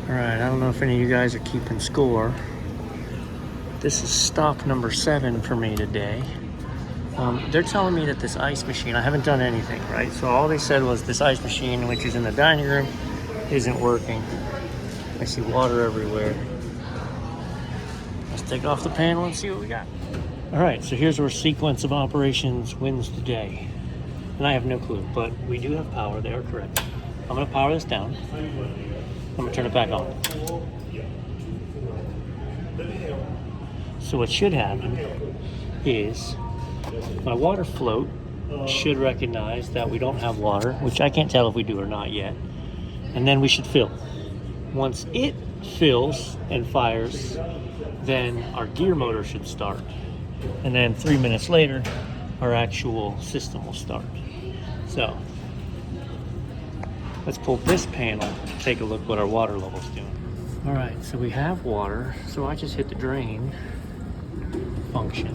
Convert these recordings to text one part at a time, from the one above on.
Alright, I don't know if any of you guys are keeping score. This is stop number 7 for me today. They're telling me that this ice machine, I haven't done anything, right? So all they said was this ice machine, which is in the dining room, isn't working. I see water everywhere. Let's take off the panel and see what we got. Alright, so here's where sequence of operations wins the day. And I have no clue, but we do have power, they are correct. I'm gonna power this down. I'm gonna turn it back on. So what should happen is my water float should recognize that we don't have water, which I can't tell if we do or not yet. And then we should fill. Once it fills and fires, then our gear motor should start. And then 3 minutes later, our actual system will start. So let's pull this panel, take a look what our water level's doing. All right, so we have water. So I just hit the drain function.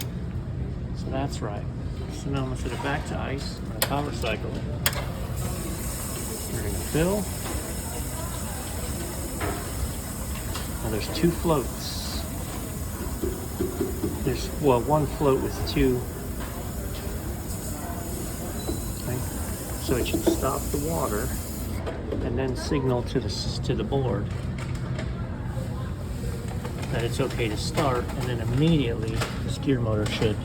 So that's right. So now I'm gonna set it back to ice. I'm gonna power cycle it. We're gonna fill. Now there's 2 floats. There's, well, 1 float with 2. Okay. So it should stop the water and then signal to the board that it's okay to start, and then immediately this gear motor should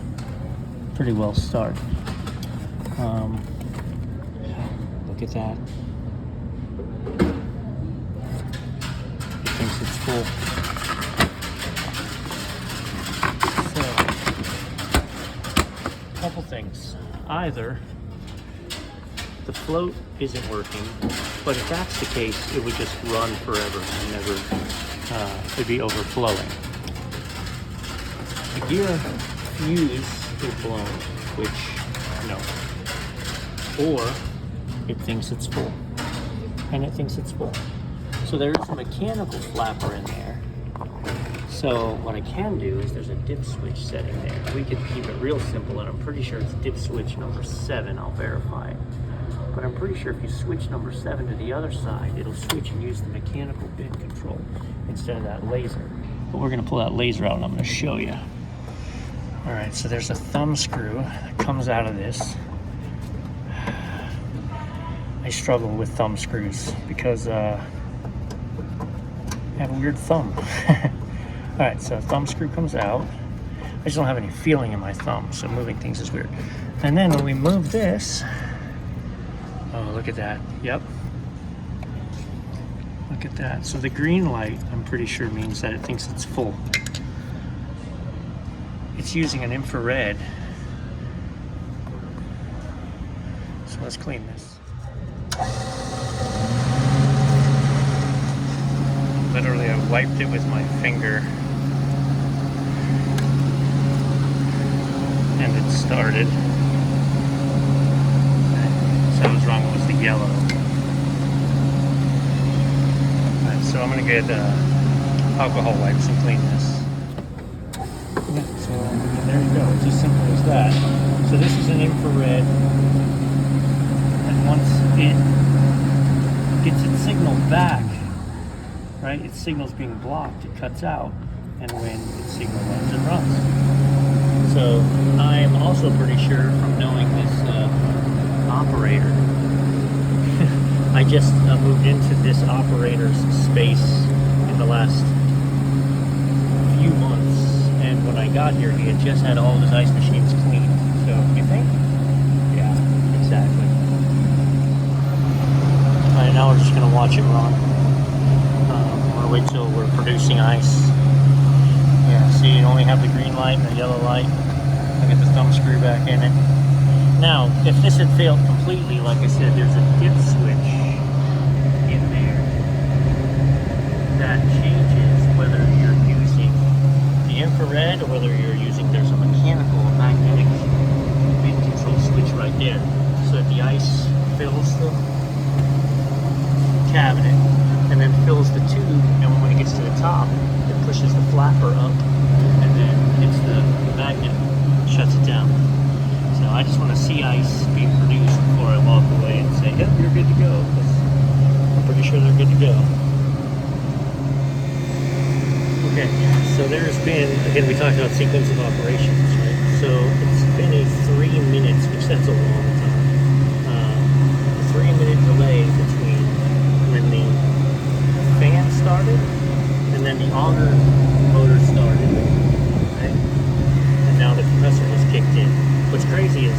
pretty well start. Look at that. It thinks it's full. So, couple things. Either the float isn't working, but if that's the case, it would just run forever and never, it'd be overflowing. The gear fuse is blown, which, no. Or it thinks it's full, and it thinks it's full. So there is a mechanical flapper in there. So what I can do is there's a dip switch setting there. We could keep it real simple, and I'm pretty sure it's dip switch number 7. I'll verify it. But I'm pretty sure if you switch number 7 to the other side, it'll switch and use the mechanical bin control instead of that laser. But we're gonna pull that laser out and I'm gonna show you. All right, so there's a thumb screw that comes out of this. I struggle with thumb screws because I have a weird thumb. All right, so thumb screw comes out. I just don't have any feeling in my thumb, so moving things is weird. And then when we move this, oh, look at that. Yep. Look at that. So the green light, I'm pretty sure, means that it thinks it's full. It's using an infrared. So let's clean this. Literally, I wiped it with my finger. And it started. So what was wrong was the yellow. Alright, so I'm gonna get alcohol wipes and clean this. Yeah, so there you go. It's as simple as that. So this is an infrared, and once it gets its signal back, right? Its signal's being blocked. It cuts out, and when its signal runs, it runs. So I'm also pretty sure from knowing this operator. I just moved into this operator's space in the last few months, and when I got here, he had just had all of his ice machines cleaned. So, you think? Yeah, exactly. Alright, now we're just going to watch it run. I'm going to wait till we're producing ice. Yeah, see, you only have the green light and the yellow light. I get the thumb screw back in it. Now, if this had failed completely, like I said, there's a dip switch in there that changes whether you're using the infrared or whether you're using, there's a mechanical magnetic bin control switch right there. So that the ice fills the cabinet and then fills the tube, and when it gets to the top, it pushes the flapper up and then hits the magnet, shuts it down. So I just want to see ice being produced before I walk away and say, yep, you're good to go, because I'm pretty sure they're good to go. Okay, so there's been, again, we talked about sequence of operations, right? So it's been a 3 minutes, which that's a long time. A 3-minute delay between when the fan started and then the auger motor started, right? And now the compressor has kicked in. What's crazy is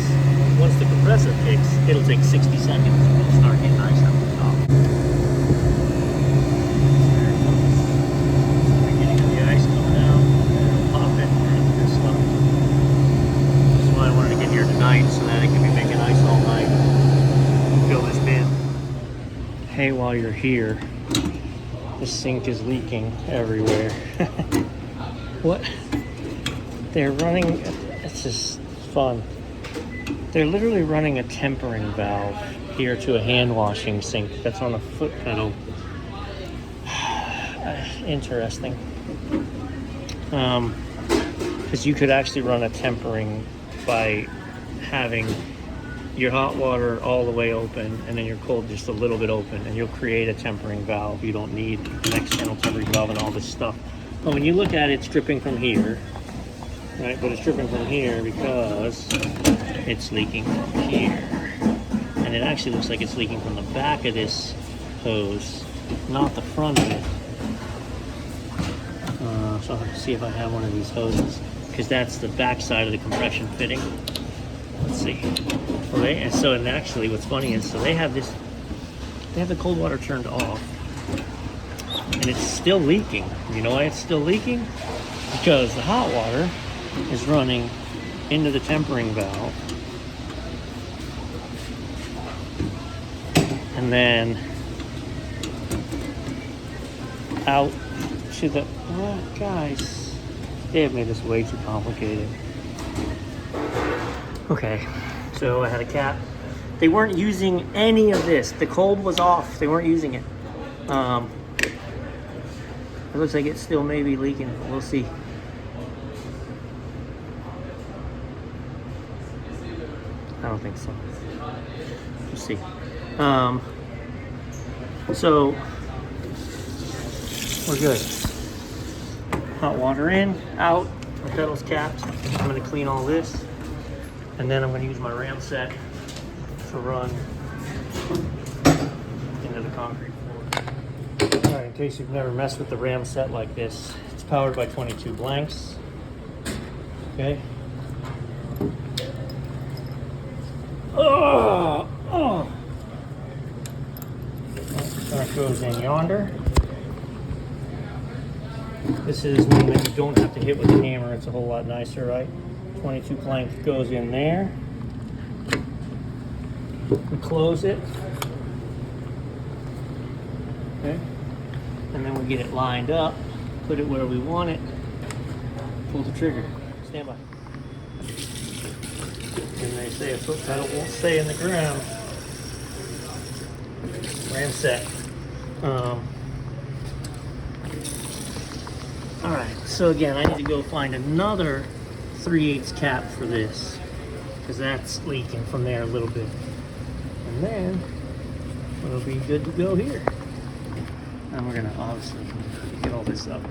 once the compressor kicks, it'll take 60 seconds and it'll start getting nice up the top. So that it can be making ice all night. Fill this bin. Hey, while you're here, the sink is leaking everywhere. What? They're running, it's just fun. They're literally running a tempering valve here to a hand washing sink that's on a foot pedal. Interesting. Because you could actually run a tempering by having your hot water all the way open and then your cold just a little bit open, and you'll create a tempering valve. You don't need an external tempering valve and all this stuff. But when you look at it, it's dripping from here, right? But it's dripping from here because it's leaking from here. And it actually looks like it's leaking from the back of this hose, not the front of it. So I'll have to see if I have one of these hoses, because that's the back side of the compression fitting. Let's see. Well, and actually what's funny is, so they have the cold water turned off and it's still leaking. You know why it's still leaking? Because the hot water is running into the tempering valve and then out to the, oh, guys, they have made this way too complicated. Okay, so I had a cap. They weren't using any of this. The cold was off. They weren't using it. It looks like it's still maybe leaking. We'll see. I don't think so. We'll see. So we're good. Hot water in, out. My pedal's capped. I'm gonna clean all this. And then I'm going to use my ram set to run into the concrete floor. All right, in case you've never messed with the ram set like this, it's powered by 22 blanks. Okay. That goes in yonder. This is one that you don't have to hit with a hammer. It's a whole lot nicer, right? 22 plank goes in there. We close it. Okay. And then we get it lined up, put it where we want it, pull the trigger. Stand by. And they say a foot pedal won't stay in the ground. Ram set. Alright, so again, I need to go find another 3/8 cap for this, because that's leaking from there a little bit. And then it'll be good to go here. And we're gonna obviously get all this up.